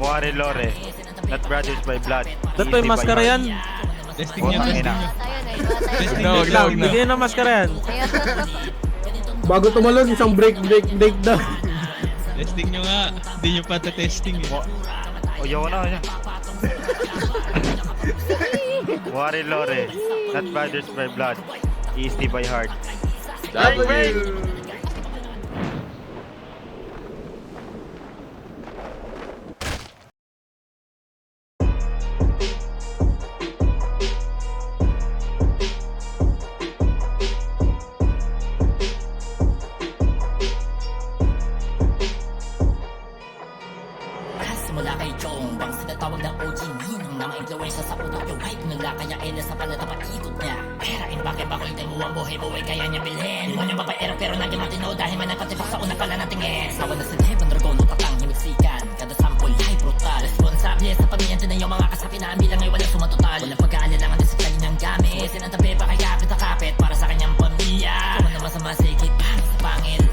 Moare Lore. Not brothers by blood. Ba't may maskara yan? Testing nyo, testing nyo. Testing Wag nyo, lang, wag na. bigyan ng maskara yan. Bago tumalon, isang break daw. Testing nyo nga. Hindi nyo pa testing eh. Ayaw na niya. Moare Lore. Not brothers by blood. EST by heart. Simula kay Chong Bang sinatawag ng OG Ninong na ma-influensya sa utak yung hype nila Kaya ila sa palata paikot niya Perain bakit ba kulitin mo ang buhay kaya niya bilhin Iwan yung babaero pero lagi matino Dahil man nagpatibak sa una pala nating Sawa na sila Heaven Dragon utakang himiksikan Kada sample ay brutal Responsable sa pamilyan din yung mga kasapi na bilang ay walang sumatotal Walang pag-aalilangan din sa kanya niyang gamit Sinantabi pa kaya kapit para sa kanyang pamilya Kung naman sa masigit para sa pangil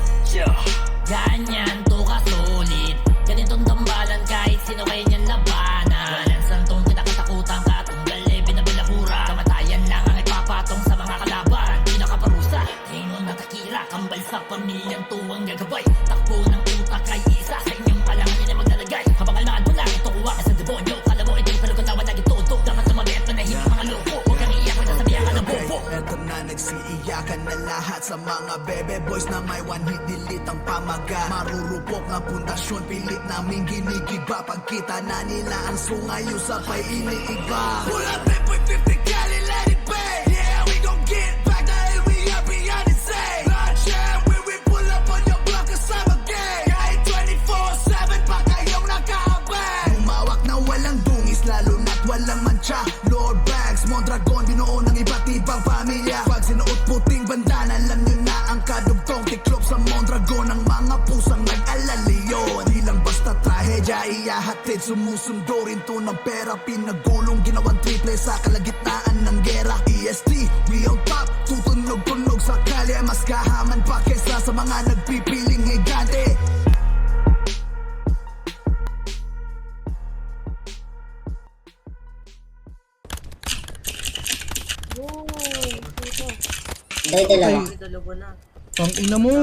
Ganyan to kasulit Ganitong tambalan kahit sino kayo niyang labanan Walang santong kinakatakutan katunggal eh binabalahura Kamatayan lang ang ipapatong sa mga kalaban Pinakaparusa, tingon na takira Kambal sa pamilyang tuwang gagabay Takbo ng utak ay isa Sa inyong kalangan yun ay maglalagay Habang almaan mo lang ito kuha ka sa demonyo Kala mo ito'y palugatawan lagi todo Dapat tumabit na hindi mga loko Huwag kang iiyak na sabihan ka ng bobo Eto na nagsiiyakan na lahat sa mga bebe boys na may one hit delete ang pamaga Marurupok na pundasyon pilit namin ginigiba Pagkita na nila ang sungayo sa pay iniiba Pull up 3.50 Cali, let it bang Yeah, we gon' get back dahil we are beyond insane Bloodshed when we pull up on your block kasama gang Kahit 24/7 pa kayong nakaabang Umawak na walang dungis lalo na't walang mancha Lord Banks, Mondragon, binuo ng iba't ibang pamilya Pag sinuot puting bandana, alam nyo na ang kadugtong tiklop sa Mondragon Ang mga pusang nag-alaliyon Di lang basta trahedya, iyahatid Sumusundo rin to ng pera Pinagulong, ginawang triple sa kalagitnaan ng gera EST, we on top Tutunog-tunog sa kalye Mas kahaman pa kesa sa mga nagpipiling higante Dalawa. Ang ina mo.